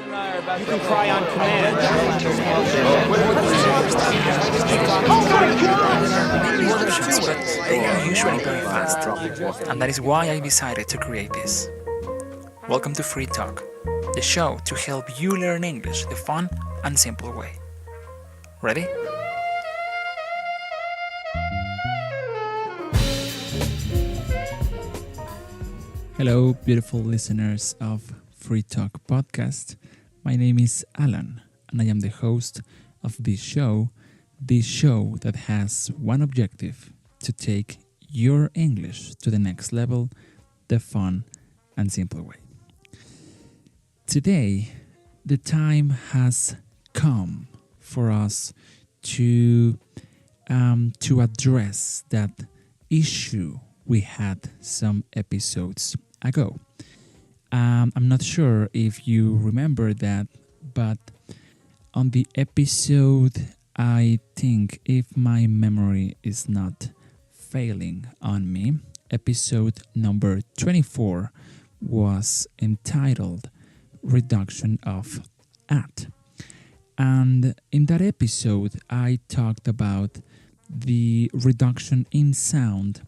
You can cry on command. Many options, but they are usually very fast. And that is why I decided to create this. Welcome to Free Talk, the show to help you learn English the fun and simple way. Ready? Hello, beautiful listeners of Free Talk podcast. My name is Alan, and I am the host of this show that has one objective: to take your English to the next level, the fun and simple way. Today, the time has come for us to address that issue we had some episodes ago. I'm not sure if you remember that, but on the episode, I think, if my memory is not failing on me, episode number 24 was entitled Reduction of At. And in that episode, I talked about the reduction in sound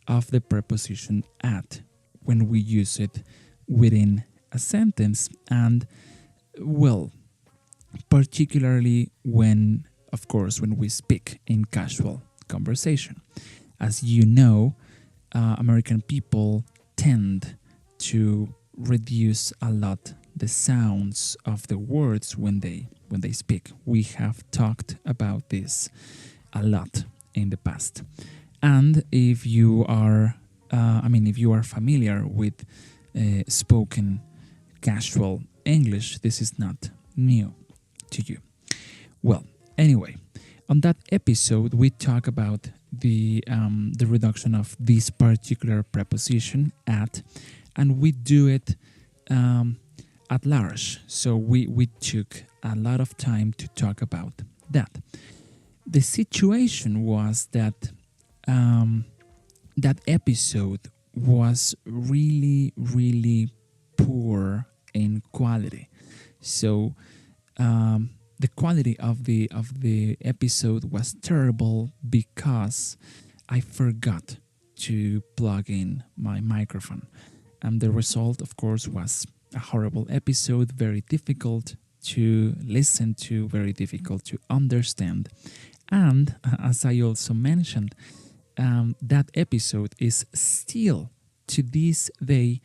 of the preposition at when we use it within a sentence, and well, particularly when we speak in casual conversation. As you know, American people tend to reduce a lot the sounds of the words when they speak. We have talked about this a lot in the past. And if you are familiar with spoken casual English, this is not new to you. Well, anyway, on that episode, we talk about the reduction of this particular preposition at, and we do it at large. So we took a lot of time to talk about that. The situation was that that episode was really, really poor in quality. So the quality of the episode was terrible because I forgot to plug in my microphone. And the result, of course, was a horrible episode, very difficult to listen to, very difficult to understand. And as I also mentioned, that episode is still, to this day,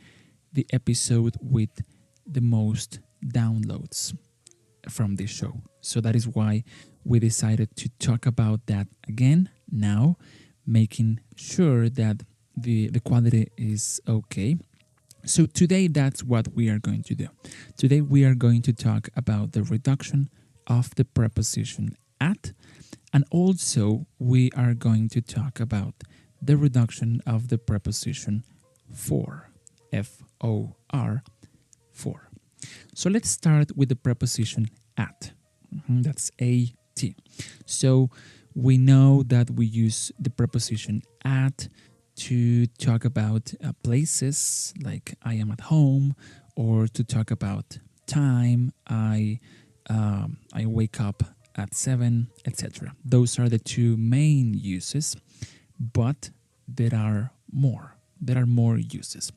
the episode with the most downloads from this show. So that is why we decided to talk about that again now, making sure that the quality is okay. So today, that's what we are going to do. Today we are going to talk about the reduction of the preposition at, and also we are going to talk about the reduction of the preposition for, F-O-R, for. So let's start with the preposition at. That's A-T. So we know that we use the preposition at to talk about places, like I am at home, or to talk about time, I wake up at 7, etc. Those are the two main uses, but there are more. There are more uses.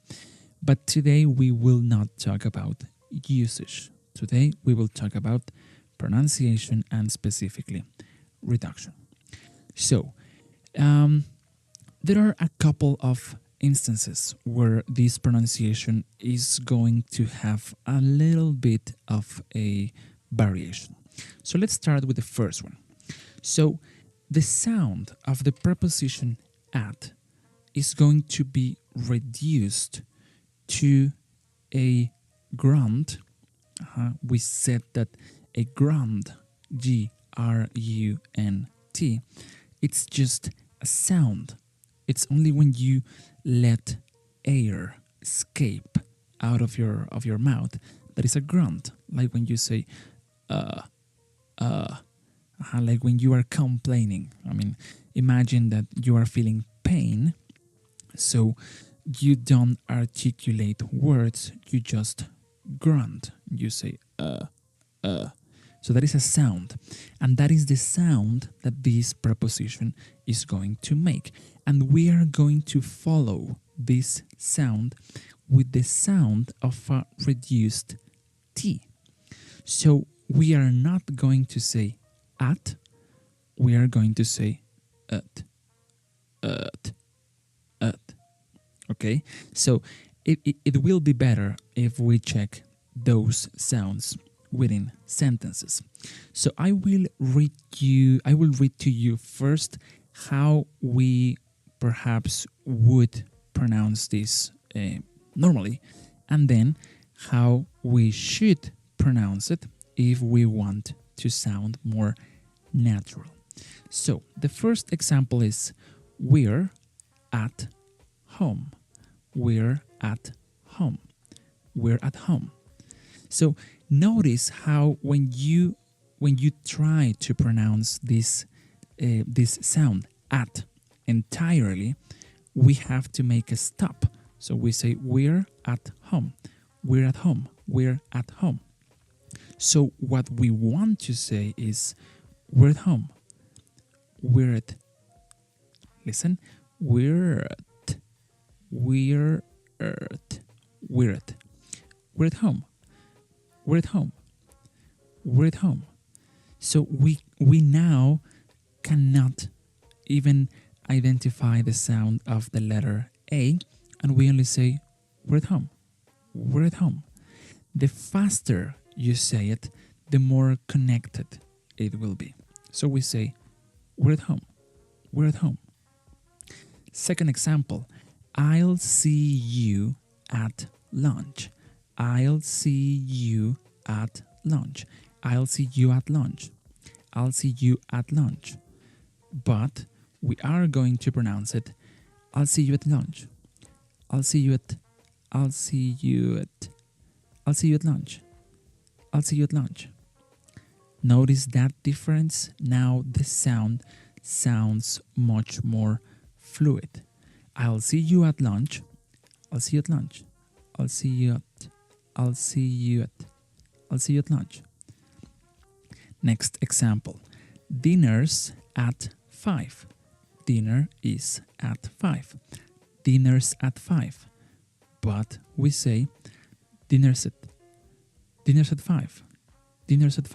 But today we will not talk about usage. Today we will talk about pronunciation and specifically reduction. So, there are a couple of instances where this pronunciation is going to have a little bit of a variation. So let's start with the first one. So the sound of the preposition at is going to be reduced to a grunt. We said that a grunt, G-R-U-N-T, it's just a sound. It's only when you let air escape out of your mouth that is a grunt, like when you say like when you are complaining. I mean, imagine that you are feeling pain, so you don't articulate words, you just grunt. You say So that is a sound, and that is the sound that this preposition is going to make. And we are going to follow this sound with the sound of a reduced T. So we are not going to say at, we are going to say at. Okay? So it will be better if we check those sounds within sentences. So I will read to you first how we perhaps would pronounce this normally, and then how we should pronounce it if we want to sound more natural. So the first example is we're at home. We're at home. We're at home. So notice how when you try to pronounce this sound at entirely, we have to make a stop. So we say we're at home. We're at home. We're at home. So what we want to say is we're at home. We're at. Listen. We're at. We're at. We're at. We're at home. We're at home. We're at home. So we now cannot even identify the sound of the letter A, and we only say we're at home. We're at home. The faster you say it, the more connected it will be. So we say we're at home. We're at home. Second example, I'll see you at lunch. I'll see you at lunch. I'll see you at lunch. I'll see you at lunch. But we are going to pronounce it, I'll see you at lunch. I'll see you at lunch. I'll see you at lunch. Notice that difference? Now the sound sounds much more fluid. I'll see you at lunch. I'll see you at lunch. I'll see you at lunch. Next example. Dinner's at 5. Dinner is at 5. Dinner's at 5. But we say dinner's at 5. Dinner's at 5. Dinner's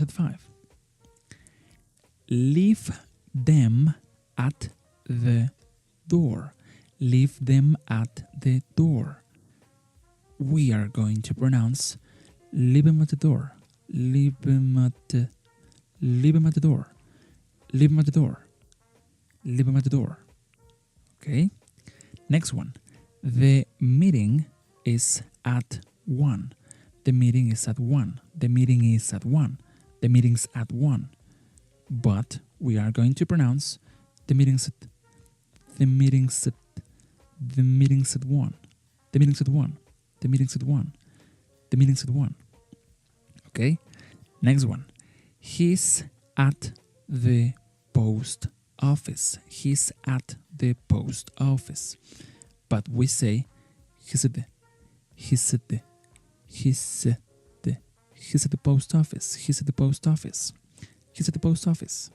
at 5. Leave them at the door. Leave them at the door. We are going to pronounce leave them at the door. Leave them at the door. Leave them at the door. Leave them at the door. Okay? Next one. The meeting is at 1. The meeting is at 1. The meeting is at 1. The meeting's at 1. But we are going to pronounce the meeting's at 1. The meeting's at 1. The meeting's at 1. The meeting's at 1. Okay? Next one. He's at the post office. He's at the post office. But we say he's at the post office. He's at the post office. He's at the post office.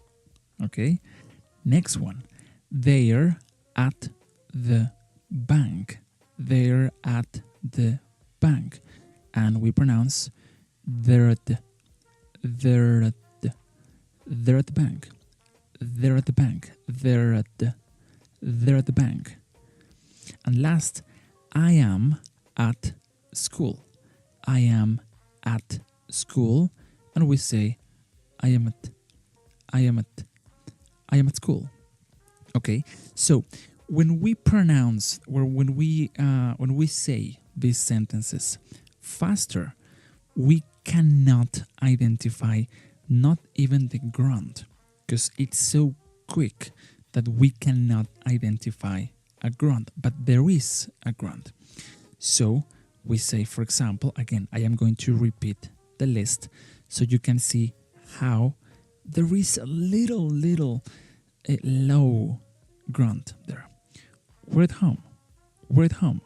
Okay? Next one. They're at the bank. They're at the bank. And we pronounce they're at the bank. They're at the bank. They're at the bank. And last, I am at school. I am at school. And we say I am at school. Okay? So when we pronounce or when we say these sentences faster, we cannot identify not even the grunt, because it's so quick that we cannot identify a grunt, but there is a grunt. So we say, for example, again, I am going to repeat the list so you can see how there is a little low grunt there. We're at home. We're at home.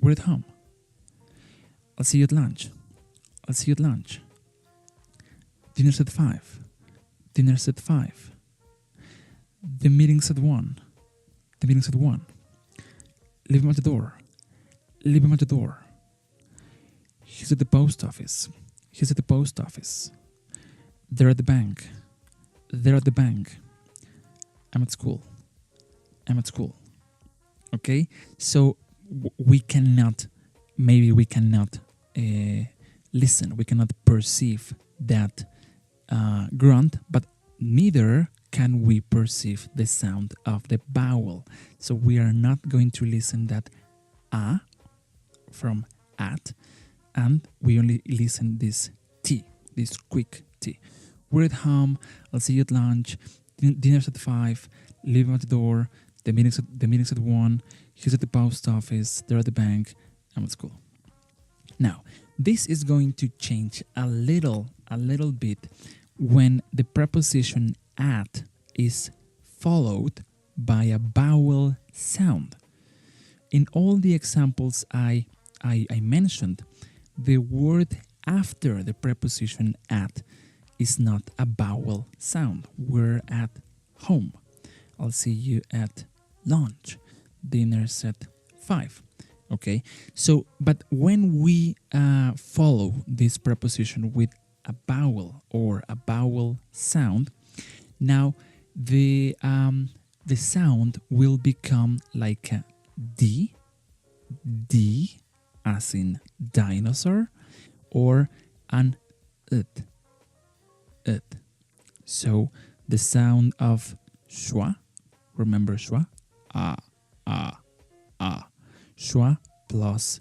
We're at home. I'll see you at lunch. I'll see you at lunch. Dinner's at 5. Dinner's at 5. The meeting's at 1. The meeting's at 1. Leave him at the door. Leave him at the door. He's at the post office. He's at the post office. They're at the bank. They're at the bank. I'm at school. I'm at school. Okay? So we cannot, maybe we cannot listen. We cannot perceive that grunt, but neither can we perceive the sound of the vowel. So we are not going to listen that a from at, and we only listen this t, this quick t. We're at home. I'll see you at lunch. Dinner's at 5. Leave him at the door. The meeting's at 1. He's at the post office. They're at the bank. I'm at school. Now, this is going to change a little bit when the preposition at is followed by a vowel sound. In all the examples I mentioned, the word after the preposition at is not a vowel sound. We're at home. I'll see you at lunch. Dinner's at 5. Okay, so but when we follow this preposition with a vowel or a vowel sound, now the sound will become like a D as in dinosaur, or an it. So the sound of schwa, remember schwa? Schwa plus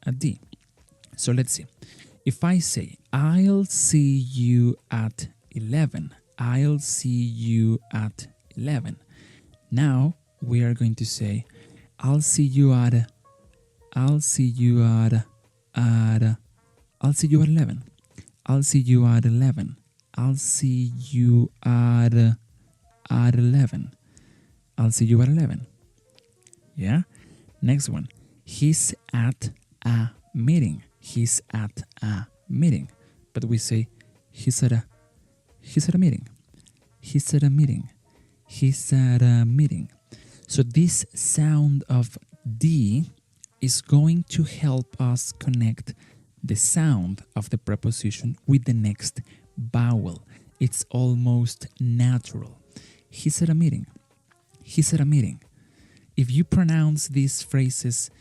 a D. So let's see. If I say, I'll see you at 11. I'll see you at 11. Now we are going to say, I'll see you at 11. I'll see you at 11. I'll see you at 11. I'll see you at 11. I'll see you at 11. Yeah? Next one. He's at a meeting. He's at a meeting. But we say he's at a meeting. He's at a meeting. He's at a meeting. So this sound of D is going to help us connect the sound of the preposition with the next vowel. It's almost natural. He's at a meeting. He's at a meeting. If you pronounce these phrases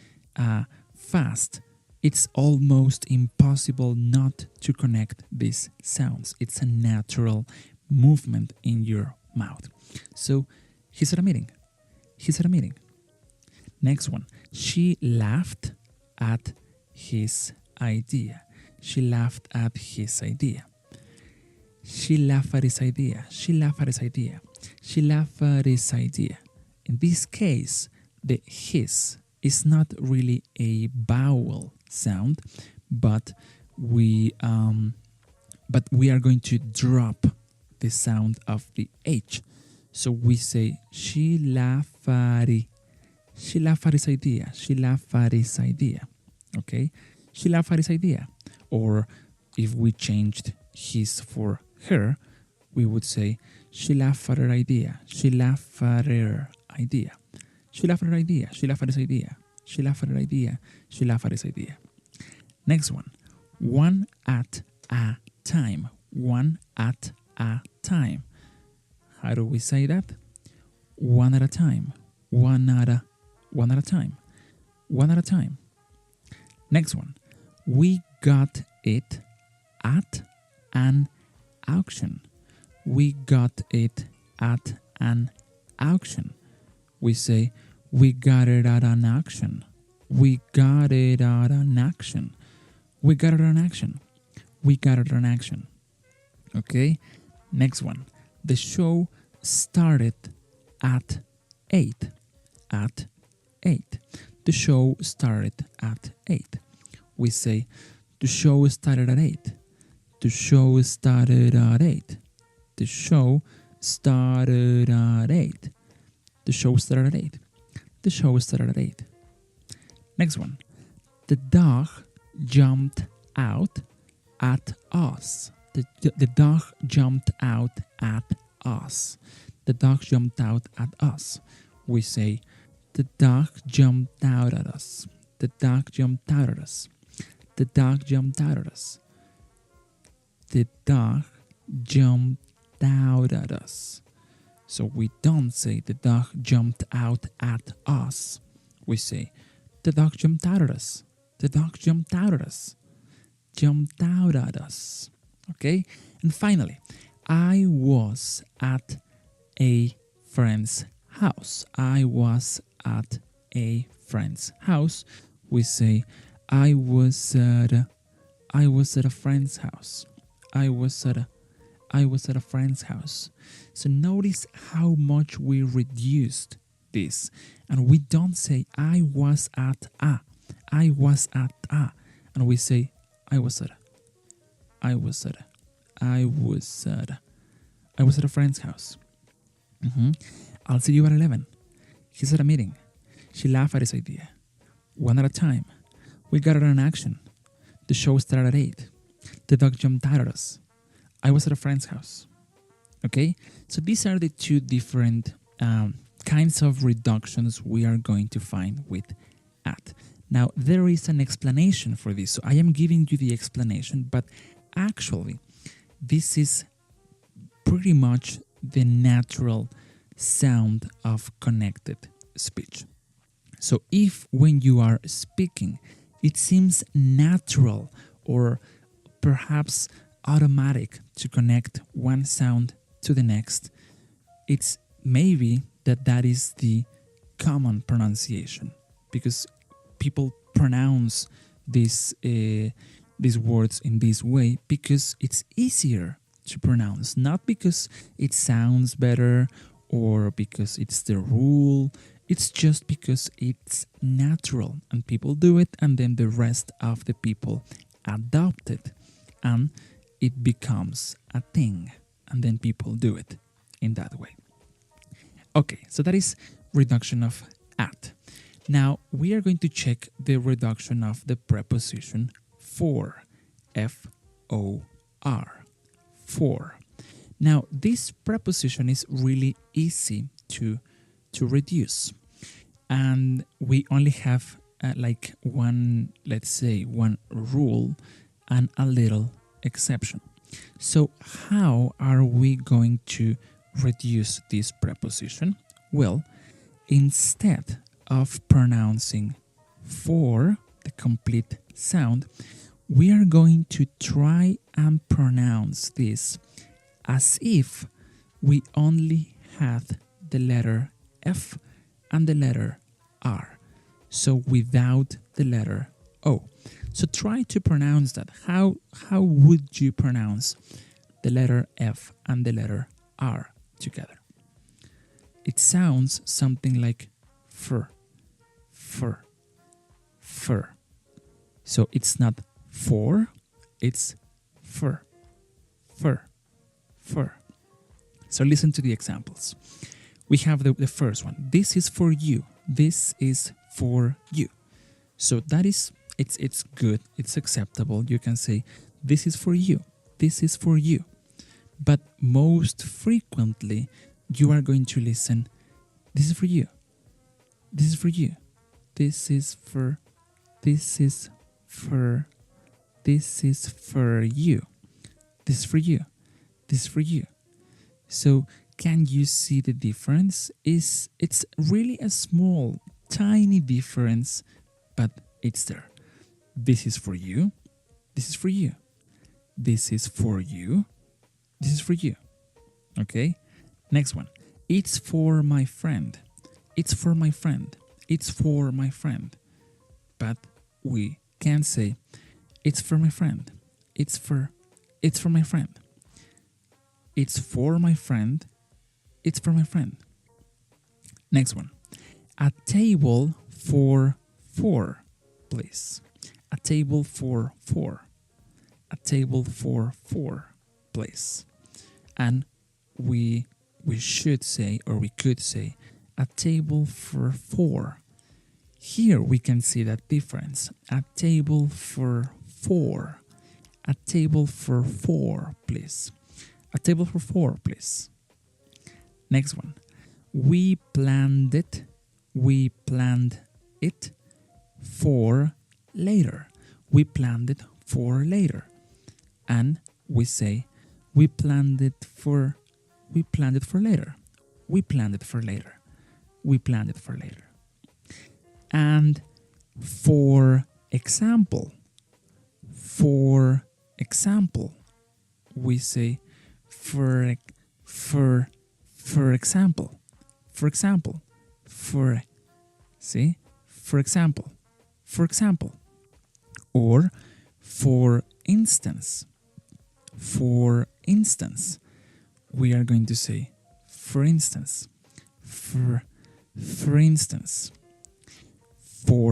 fast, it's almost impossible not to connect these sounds. It's a natural movement in your mouth. So, he's at a meeting. He's at a meeting. Next one. She laughed at his idea. She laughed at his idea. She laughed at his idea. She laughed at his idea. She laughed at his idea. In this case, the his is not really a vowel sound, but we are going to drop the sound of the H. So we say she laughed at his idea. She laughed at his idea. Okay? She laughed at his idea. Or if we changed his for her, we would say she laughed at her idea. She laughed at her idea. She laughed at her idea. She laughed at his idea. She laughed at her idea. She laughed at his idea. Next one. One at a time. One at a time. How do we say that? One at a time. One at a time. One at a time. Next one. We got it at an auction. We got it at an auction. We say, we got it at an auction. We got it at an auction. We got it at an auction. We got it at an auction. Okay? Next one. The show started at 8. At 8. The show started at 8. We say, the show started at 8. The show started at 8. The show started at 8. The show started at 8. The show started at 8. Next one. The dog jumped out at us. The dog jumped out at us. The dog jumped out at us. We say, the dog jumped out at us. The dog jumped out at us. The dog jumped out at us. The dog jumped out at us. So we don't say the dog jumped out at us. We say, the dog jumped out at us. The dog jumped out at us. Jumped out at us. Okay? And finally, I was at a friend's house. I was at a friend's house. We say, I was at a friend's house. I was at a friend's house. So notice how much we reduced this. And we don't say I was at a. I was at a. And we say I was at a friend's house. I'll see you at 11. He's at a meeting. She laughed at his idea. One at a time. We got it on action. The show started at 8. The dog jumped out at us. I was at a friend's house. Okay? So these are the two different kinds of reductions we are going to find with at. Now, there is an explanation for this. So I am giving you the explanation, but actually, this is pretty much the natural sound of connected speech. So if when you are speaking, it seems natural or perhaps automatic to connect one sound to the next, it's maybe that is the common pronunciation, because people pronounce these words in this way because it's easier to pronounce, not because it sounds better or because it's the rule. It's just because it's natural and people do it, and then the rest of the people adopt it and it becomes a thing, and then people do it in that way. Okay, so that is reduction of at. Now we are going to check the reduction of the preposition for, F-O-R, for. Now this preposition is really easy to reduce, and we only have like one rule and a little exception. So how are we going to reduce this preposition? Well, instead of pronouncing for, the complete sound, we are going to try and pronounce this as if we only had the letter F and the letter R, so without the letter O. So try to pronounce that. How would you pronounce the letter F and the letter R together? It sounds something like fur, fur, fur. So it's not for, it's fur, fur, fur. So listen to the examples. We have the first one. This is for you. This is for you. So that is, it's good. It's acceptable. You can say, this is for you. This is for you. But most frequently, you are going to listen, this is for you. This is for you. This is for, this is for, this is for you. This is for you. This is for you. So can you see the difference? It's really a small, tiny difference, but it's there. This is for you. This is for you. This is for you. This is for you. Okay? Next one. It's for my friend. It's for my friend. It's for my friend. But we can say, it's for my friend. It's for my friend. It's for my friend. It's for my friend. Next one. A table for four, please. A table for four. A table for four, please. And we should say, or we could say, a table for four. Here we can see that difference. A table for four. A table for four, please. A table for four, please. Next one. We planned it. We planned it for later. We planned it for later. And we say we planned it for later. We planned it for later. We planned it for later. And for example, we say for example, or for instance, we are going to say for instance, for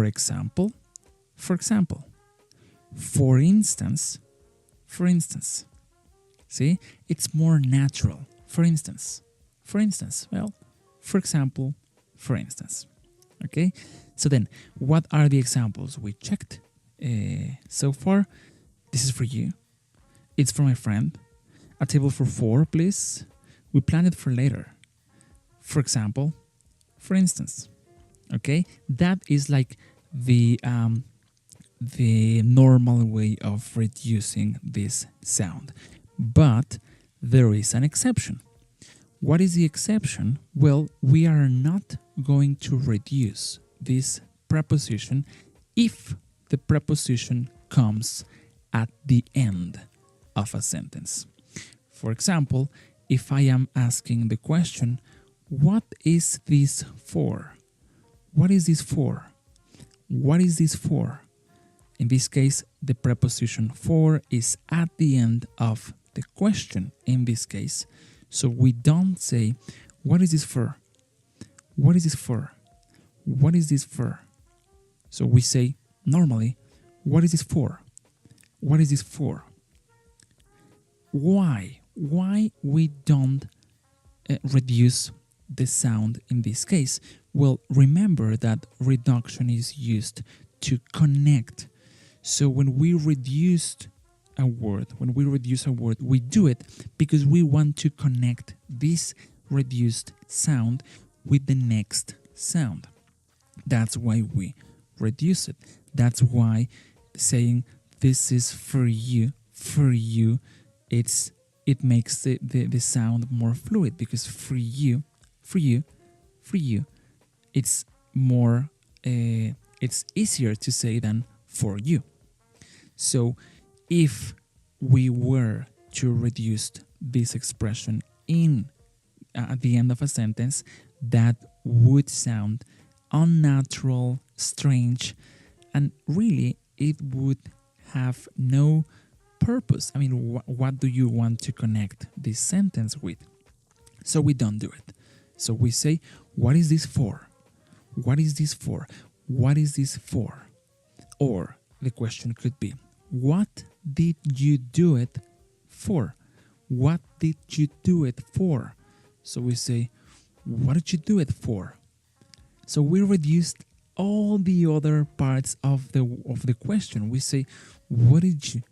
example, for instance. See, it's more natural. For instance, well, for example, for instance. Okay, so then what are the examples we checked so far? This is for you. It's for my friend. A table for four, please. We planned it for later. For example, for instance. Okay, that is like the normal way of reducing this sound. But there is an exception. What is the exception? Well, we are not going to reduce this preposition if the preposition comes at the end of a sentence. For example, if I am asking the question, what is this for? What is this for? What is this for? In this case, the preposition for is at the end of the question in this case. So we don't say, what is this for? What is this for? What is this for? So we say normally, what is this for? What is this for? Why? Why we don't reduce the sound in this case? Well, remember that reduction is used to connect. So when we reduce a word, we do it because we want to connect this reduced sound with the next sound. That's why we reduce it. That's why saying this is for you, it makes the sound more fluid, because for you, it's more it's easier to say than for you. So if we were to reduce this expression in at the end of a sentence, that would sound unnatural, strange, and really it would have no purpose. I mean, what do you want to connect this sentence with? So we don't do it. So we say, what is this for? What is this for? What is this for? Or the question could be, what did you do it for? What did you do it for? So we say, what did you do it for? So we reduced all the other parts of the question. We say, what did you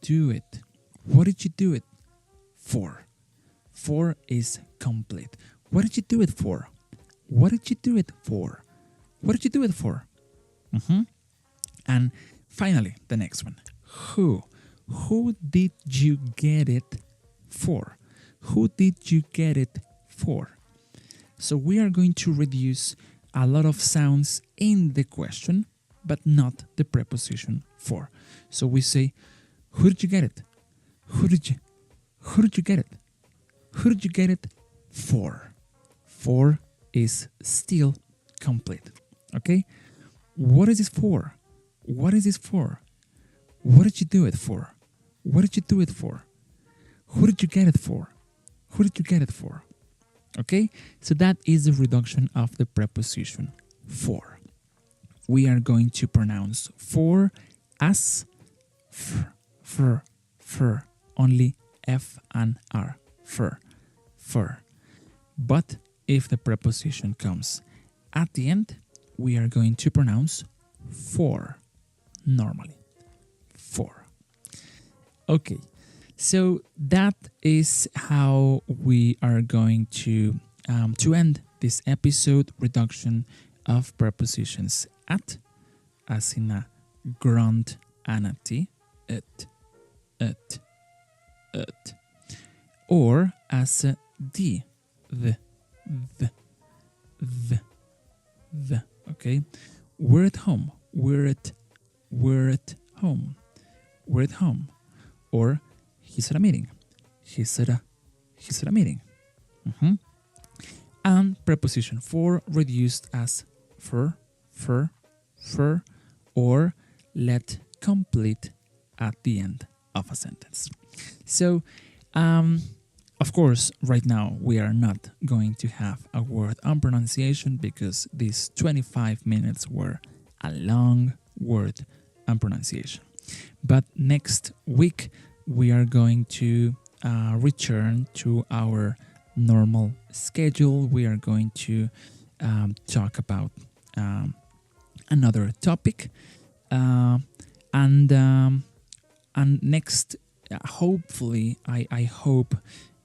do it? What did you do it for? For is complete. What did you do it for? What did you do it for? What did you do it for? And finally, the next one. Who? Who did you get it for? Who did you get it for? So we are going to reduce a lot of sounds in the question, but not the preposition for. So we say, who did you get it? Who did you get it? Who did you get it for? For is still complete. Okay? What is this for? What is this for? What did you do it for? What did you do it for? Who did you get it for? Who did you get it for? Okay? So that is the reduction of the preposition for. We are going to pronounce for as fur, only F and R, fur. But if the preposition comes at the end, we are going to pronounce for normally. For. Okay, so that is how we are going to end this episode reduction of prepositions at, as in a grunt and a T, it, or as a D, the, okay? We're at home, we're at home, we're at home, or he's at a meeting, he's at a meeting. And preposition for reduced as for, or let complete at the end of a sentence. So, of course, right now we are not going to have a word on pronunciation because these 25 minutes were a long word on pronunciation. But next week we are going to return to our normal schedule. We are going to talk about another topic, and next, hopefully, I hope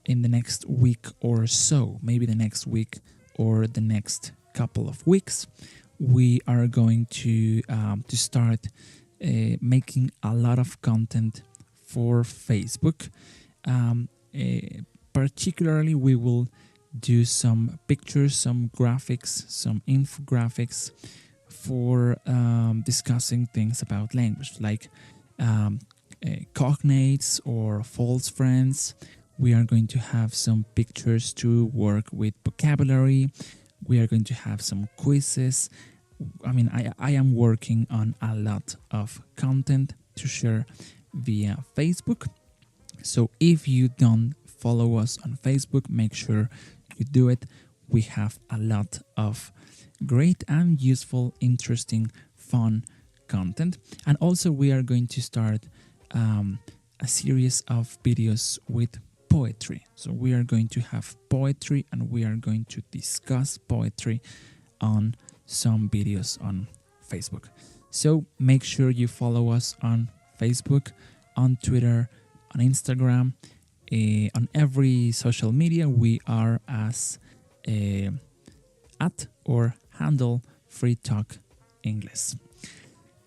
in the next week or so, maybe the next week or the next couple of weeks, we are going to start making a lot of content for Facebook. Particularly, we will do some pictures, some graphics, some infographics for discussing things about language, like cognates or false friends. We are going to have some pictures to work with vocabulary. We are going to have some quizzes. I mean, I am working on a lot of content to share via Facebook. So if you don't follow us on Facebook, make sure you do it. We have a lot of great and useful, interesting, fun content. And also we are going to start a series of videos with poetry. So we are going to have poetry and we are going to discuss poetry on some videos on Facebook. So make sure you follow us on Facebook, on Twitter, on Instagram, on every social media. We are as at or handle Free Talk English.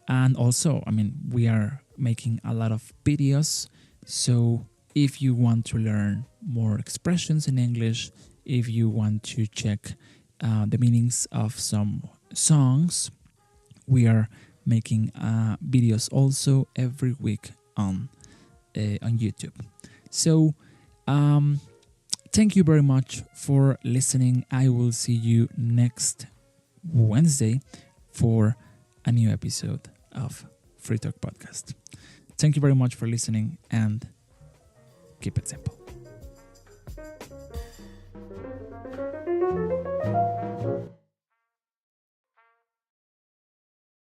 And also, I mean, we are making a lot of videos. So if you want to learn more expressions in English, if you want to check the meanings of some songs, we are making videos also every week on YouTube. So thank you very much for listening. I will see you next Wednesday for a new episode of Free Talk Podcast. Thank you very much for listening and keep it simple.